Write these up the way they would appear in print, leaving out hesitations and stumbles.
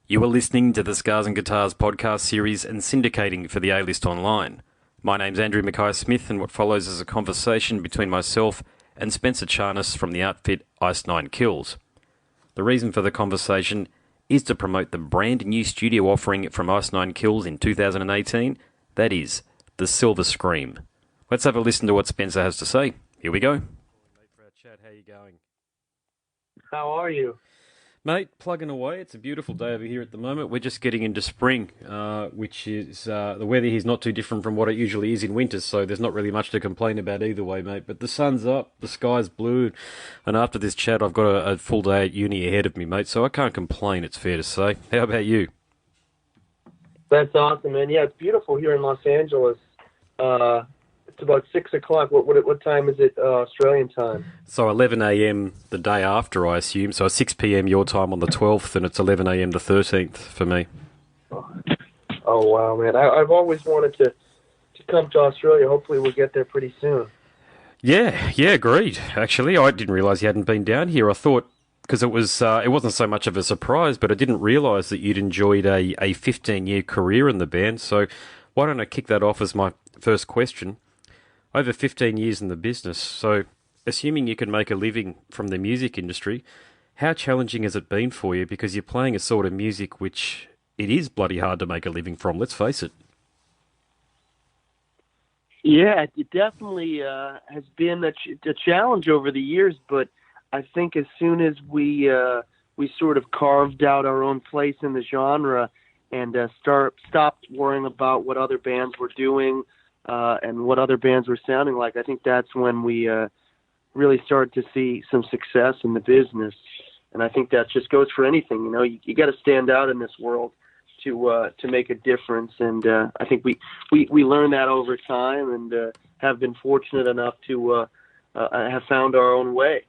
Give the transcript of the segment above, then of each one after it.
You are listening to the Scars and Guitars podcast series and syndicating for the A-List Online. My name's Andrew Mackay-Smith, and what follows is a conversation between myself and Spencer Charnas from the outfit Ice Nine Kills. The reason for the conversation is to promote the brand new studio offering from Ice Nine Kills in 2018, that is, the Silver Scream. Let's have a listen to what Spencer has to say. Here we go. Mate, for our chat, how are you going? How are you? Mate, plugging away. It's a beautiful day over here at the moment. We're just getting into spring, which is, the weather here is not too different from what it usually is in winter, so there's not really much to complain about either way, mate. But the sun's up, the sky's blue, and after this chat, I've got a full day at uni ahead of me, mate, so I can't complain, it's fair to say. How about you? That's awesome, man. Yeah, it's beautiful here in Los Angeles. It's about 6 o'clock. What time is it, Australian time? So 11 a.m. the day after, I assume. So 6 p.m. your time on the 12th, and it's 11 a.m. the 13th for me. Oh, wow, man. I've always wanted to come to Australia. Hopefully we'll get there pretty soon. Yeah, agreed. Actually, I didn't realise you hadn't been down here. I thought, because it wasn't so much of a surprise, but I didn't realise that you'd enjoyed a 15-year career in the band. So why don't I kick that off as my first question? Over 15 years in the business, so assuming you can make a living from the music industry, how challenging has it been for you? Because you're playing a sort of music which it is bloody hard to make a living from, let's face it. Yeah, it definitely has been a challenge over the years, but I think as soon as we sort of carved out our own place in the genre and stopped worrying about what other bands were doing, and what other bands were sounding like, I think that's when we really started to see some success in the business. And I think that just goes for anything. You know, you got to stand out in this world to make a difference. And I think we learned that over time and have been fortunate enough to have found our own way.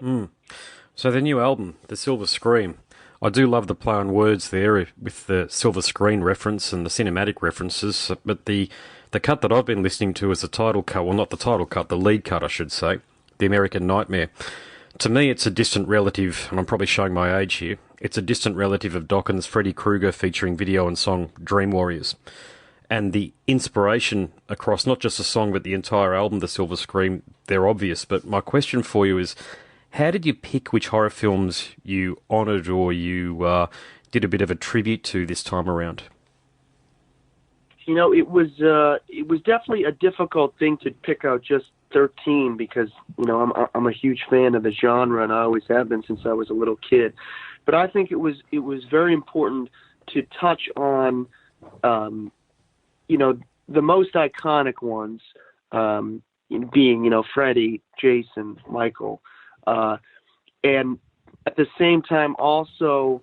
So the new album, The Silver Scream, I do love the play on words there with the silver screen reference and the cinematic references, but the cut that I've been listening to is the title cut, well, not the title cut, the lead cut, I should say, The American Nightmare. To me, it's a distant relative, and I'm probably showing my age here, it's a distant relative of Dokken's Freddy Krueger featuring video and song Dream Warriors. And the inspiration across not just the song, but the entire album, The Silver Scream, they're obvious. But my question for you is, how did you pick which horror films you honoured or you did a bit of a tribute to this time around? You know, it was definitely a difficult thing to pick out just 13 because, you know, I'm a huge fan of the genre and I always have been since I was a little kid. But I think it was very important to touch on, you know, the most iconic ones, being, you know, Freddy, Jason, Michael, and at the same time also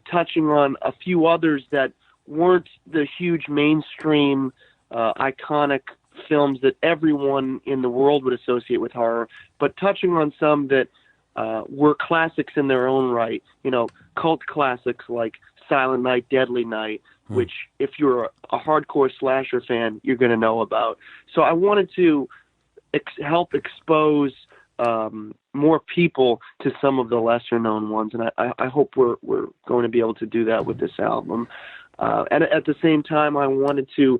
touching on a few others that weren't the huge mainstream iconic films that everyone in the world would associate with horror, but touching on some that were classics in their own right, you know, cult classics like Silent Night, Deadly Night, which if you're a hardcore slasher fan, you're going to know about. So I wanted to help expose more people to some of the lesser known ones, and I hope we're going to be able to do that with this album. And at the same time, I wanted to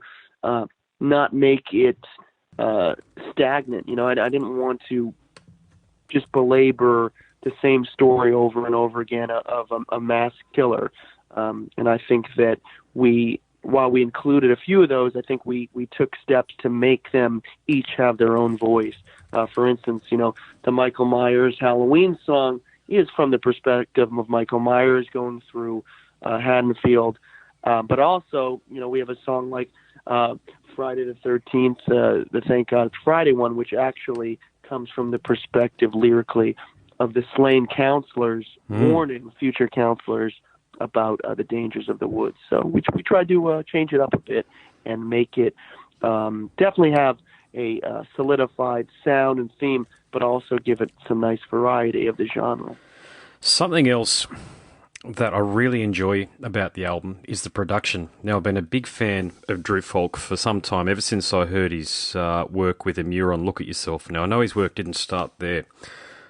not make it stagnant. You know, I didn't want to just belabor the same story over and over again of a mass killer. And I think that while we included a few of those, I think we took steps to make them each have their own voice. For instance, you know, the Michael Myers Halloween song is from the perspective of Michael Myers going through Haddonfield. But also, you know, we have a song like Friday the 13th, the Thank God It's Friday one, which actually comes from the perspective lyrically of the slain counselors warning future counselors about the dangers of the woods. So we tried to change it up a bit and make it definitely have a solidified sound and theme, but also give it some nice variety of the genre. Something else that I really enjoy about the album is the production. Now, I've been a big fan of Drew Falk for some time, ever since I heard his work with Amir on Look at Yourself. Now, I know his work didn't start there,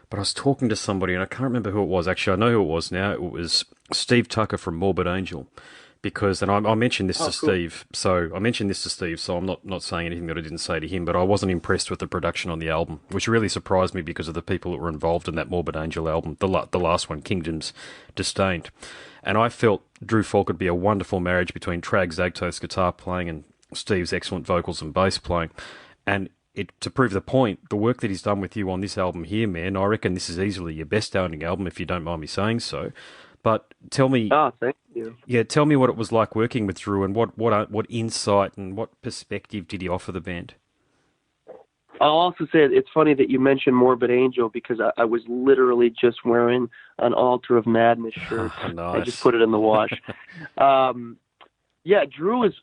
but I was talking to somebody, and I can't remember who it was. Actually, I know who it was now. It was Steve Tucker from Morbid Angel, because, and I mentioned this Oh, to cool. Steve, so I'm not saying anything that I didn't say to him, but I wasn't impressed with the production on the album, which really surprised me because of the people that were involved in that Morbid Angel album, the last one, Kingdoms Disdained. And I felt Drew Falk would be a wonderful marriage between Trag Zagto's guitar playing and Steve's excellent vocals and bass playing. And to prove the point, the work that he's done with you on this album here, man, I reckon this is easily your best sounding album, if you don't mind me saying so. But tell me, Oh, thank you. yeah, tell me what it was like working with Drew, and what insight and what perspective did he offer the band? I'll also say it's funny that you mentioned Morbid Angel because I was literally just wearing an Altar of Madness shirt. Nice. I just put it in the wash. Yeah, Drew is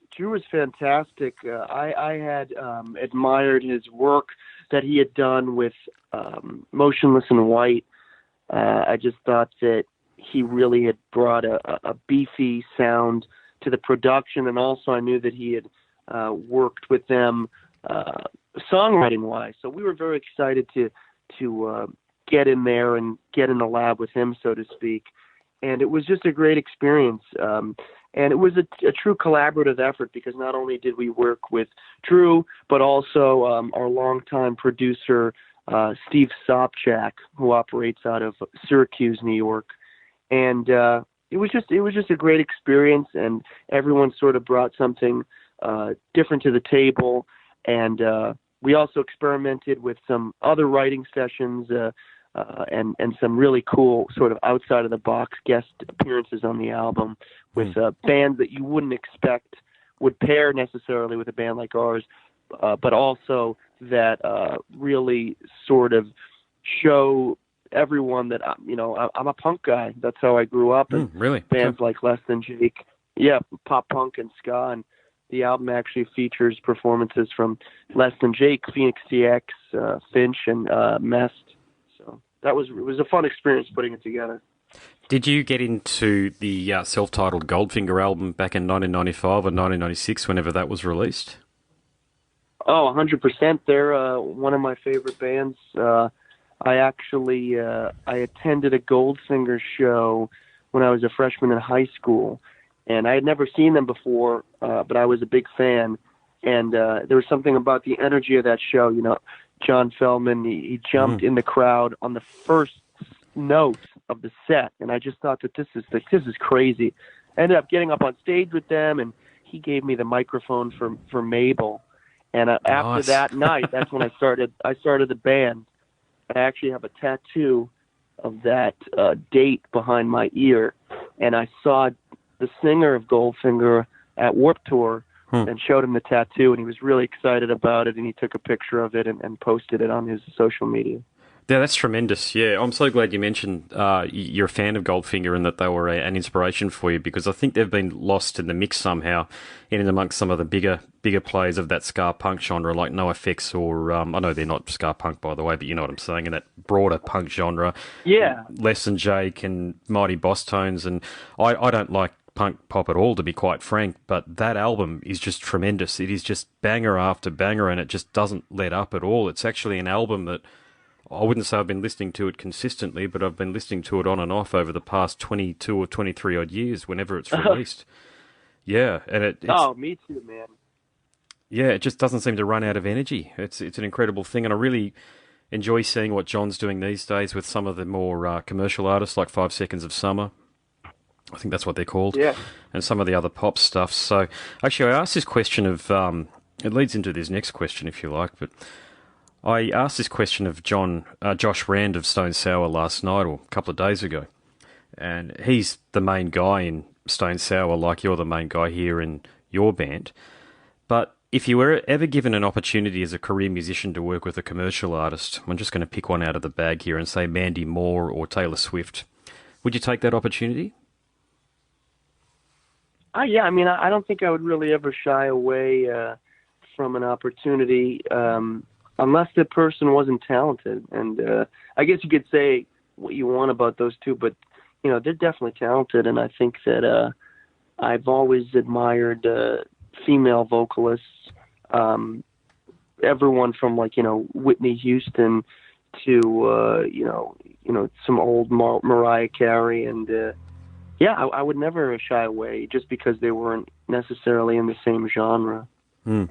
fantastic. I had admired his work that he had done with Motionless in White. I just thought that he really had brought a beefy sound to the production, and also I knew that he had worked with them songwriting wise. So we were very excited to get in there and get in the lab with him, so to speak. And it was just a great experience. And it was a true collaborative effort because not only did we work with Drew, but also our longtime producer, Steve Sobchak, who operates out of Syracuse, New York. And it was just a great experience, and everyone sort of brought something different to the table. And we also experimented with some other writing sessions and some really cool sort of outside of the box guest appearances on the album with bands that you wouldn't expect would pair necessarily with a band like ours, but also that really sort of show everyone that I'm a punk guy. That's how I grew up. And really? Bands like Less Than Jake, yeah, pop punk and ska. And the album actually features performances from Less Than Jake, Phoenix CX, Finch, and Mest. So it was a fun experience putting it together. Did you get into the self-titled Goldfinger album back in 1995 or 1996, whenever that was released? Oh, 100%. They're one of my favorite bands. I actually I attended a Goldfinger show when I was a freshman in high school, and I had never seen them before, but I was a big fan. And there was something about the energy of that show. John Feldman, he jumped in the crowd on the first note of the set, and I just thought that this is crazy. I ended up getting up on stage with them, and he gave me the microphone for Mabel. And after that night, that's when I started the band. I actually have a tattoo of that date behind my ear, and I saw the singer of Goldfinger at Warped Tour and showed him the tattoo, and he was really excited about it, and he took a picture of it and posted it on his social media. Yeah, that's tremendous. Yeah, I'm so glad you mentioned you're a fan of Goldfinger and that they were an inspiration for you, because I think they've been lost in the mix somehow in and amongst some of the bigger players of that ska punk genre, like NoFX or I know they're not ska punk, by the way, but you know what I'm saying, in that broader punk genre. Yeah. Less Than Jake and Mighty Boss Tones, and I don't like punk pop at all, to be quite frank, but that album is just tremendous. It is just banger after banger, and it just doesn't let up at all. It's actually an album that I wouldn't say I've been listening to it consistently, but I've been listening to it on and off over the past 22 or 23 odd years whenever it's released. Yeah, and it's... Oh, me too, man. Yeah, it just doesn't seem to run out of energy. It's an incredible thing, and I really enjoy seeing what John's doing these days with some of the more commercial artists, like 5 Seconds of Summer. I think that's what they're called. Yeah. And some of the other pop stuff. So, actually, I asked this question of... it leads into this next question, if you like, but... I asked this question of Josh Rand of Stone Sour last night, or a couple of days ago, and he's the main guy in Stone Sour, like you're the main guy here in your band. But if you were ever given an opportunity as a career musician to work with a commercial artist, I'm just going to pick one out of the bag here and say Mandy Moore or Taylor Swift, would you take that opportunity? Yeah, I mean, I don't think I would really ever shy away from an opportunity. Unless the person wasn't talented. And I guess you could say what you want about those two, but, they're definitely talented. And I think that I've always admired female vocalists, everyone from, Whitney Houston to, some old Mariah Carey and Yeah, I would never shy away just because they weren't necessarily in the same genre. Mm.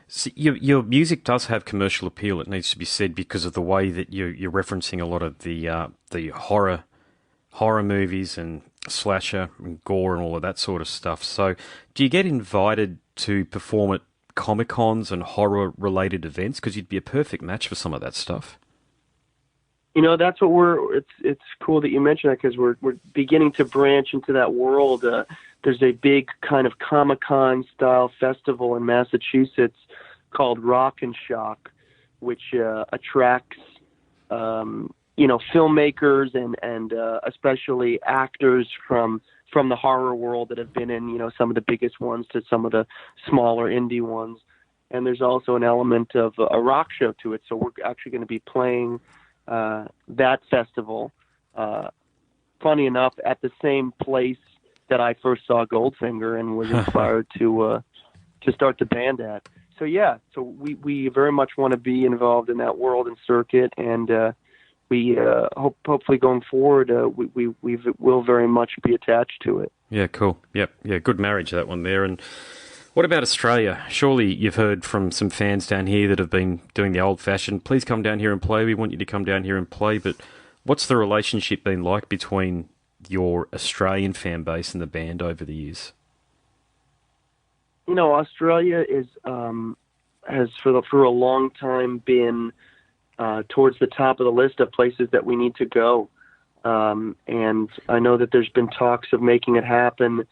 So your music does have commercial appeal. It needs to be said because of the way that you're referencing a lot of the horror movies and slasher and gore and all of that sort of stuff. So, do you get invited to perform at Comic Cons and horror related events? Because you'd be a perfect match for some of that stuff. That's what it's cool that you mentioned that because we're beginning to branch into that world. There's a big kind of Comic-Con style festival in Massachusetts called Rock and Shock, which attracts filmmakers and especially actors from the horror world that have been in some of the biggest ones to some of the smaller indie ones. And there's also an element of a rock show to it. So we're actually going to be playing that festival, funny enough, at the same place that I first saw Goldfinger and was inspired to start the band at. So yeah, so we very much want to be involved in that world and circuit, and we hopefully going forward we will very much be attached to it. Yeah, cool. Yep, yeah, good marriage that one there. And what about Australia? Surely you've heard from some fans down here that have been doing the old-fashioned, please come down here and play. We want you to come down here and play. But what's the relationship been like between your Australian fan base and the band over the years? Australia has for a long time been towards the top of the list of places that we need to go. And I know that there's been talks of making it happen,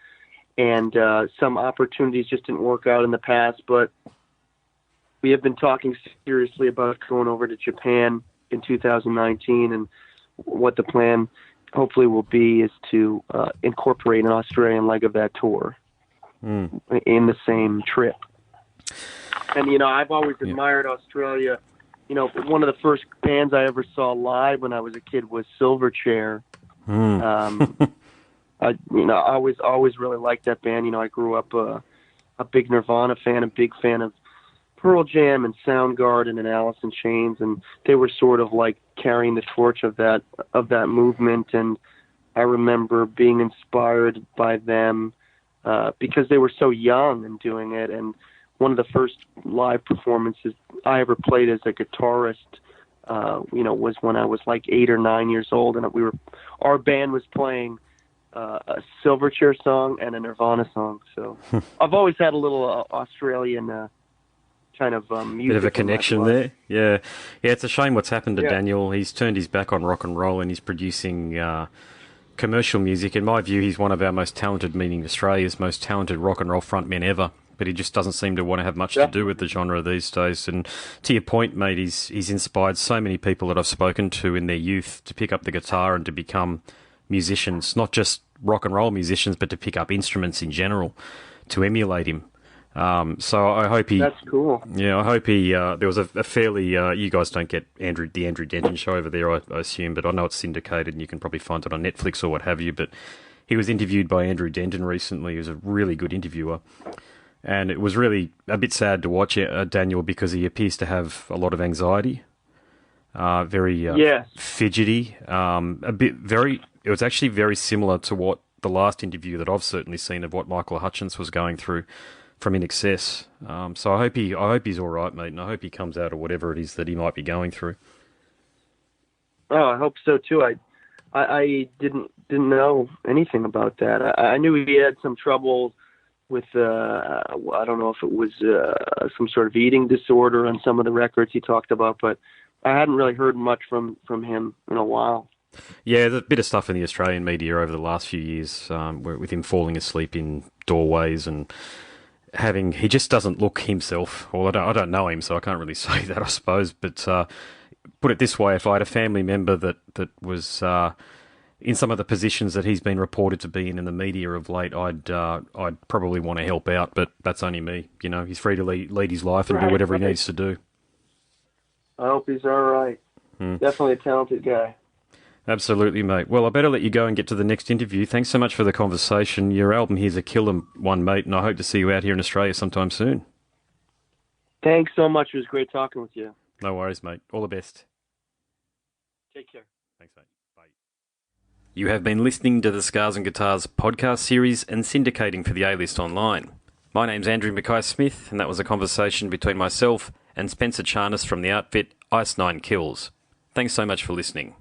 and some opportunities just didn't work out in the past, but we have been talking seriously about going over to Japan in 2019, and what the plan hopefully will be is to incorporate an Australian leg of that tour in the same trip. And, I've always admired Australia. One of the first bands I ever saw live when I was a kid was Silverchair. I always really liked that band. I grew up a big Nirvana fan, a big fan of Pearl Jam and Soundgarden and Alice in Chains, and they were sort of like carrying the torch of that movement. And I remember being inspired by them because they were so young and doing it. And one of the first live performances I ever played as a guitarist, was when I was like 8 or 9 years old, and our band was playing a Silverchair song and a Nirvana song. So I've always had a little Australian kind of music. Bit of a connection there. Yeah. Yeah, it's a shame what's happened to Daniel. He's turned his back on rock and roll and he's producing commercial music. In my view, he's one of our most talented, meaning Australia's most talented rock and roll frontmen ever. But he just doesn't seem to want to have much to do with the genre these days. And to your point, mate, he's inspired so many people that I've spoken to in their youth to pick up the guitar and to become musicians, not just rock and roll musicians, but to pick up instruments in general, to emulate him. So I hope he... That's cool. Yeah, I hope he... there was a fairly... you guys don't get the Andrew Denton show over there, I assume, but I know it's syndicated and you can probably find it on Netflix or what have you, but he was interviewed by Andrew Denton recently. He was a really good interviewer. And it was really a bit sad to watch Daniel because he appears to have a lot of anxiety, very fidgety, it was actually very similar to what the last interview that I've certainly seen of what Michael Hutchence was going through from In Excess. So I hope he's all right, mate, and I hope he comes out of whatever it is that he might be going through. Oh, I hope so too. I didn't know anything about that. I knew he had some trouble with I don't know if it was some sort of eating disorder on some of the records he talked about, but I hadn't really heard much from him in a while. Yeah, there's a bit of stuff in the Australian media over the last few years with him falling asleep in doorways and he just doesn't look himself. Well, I don't know him, so I can't really say that, I suppose. But put it this way, if I had a family member that was in some of the positions that he's been reported to be in the media of late, I'd probably want to help out, but that's only me. He's free to lead his life and do whatever he needs to do. I hope he's all right. Definitely a talented guy. Absolutely, mate. Well, I better let you go and get to the next interview. Thanks so much for the conversation. Your album here's a killer one, mate, and I hope to see you out here in Australia sometime soon. Thanks so much. It was great talking with you. No worries, mate. All the best. Take care. Thanks, mate. Bye. You have been listening to the Scars and Guitars podcast series and syndicating for the A-List Online. My name's Andrew Mackay-Smith, and that was a conversation between myself and Spencer Charnas from the outfit Ice 9 Kills. Thanks so much for listening.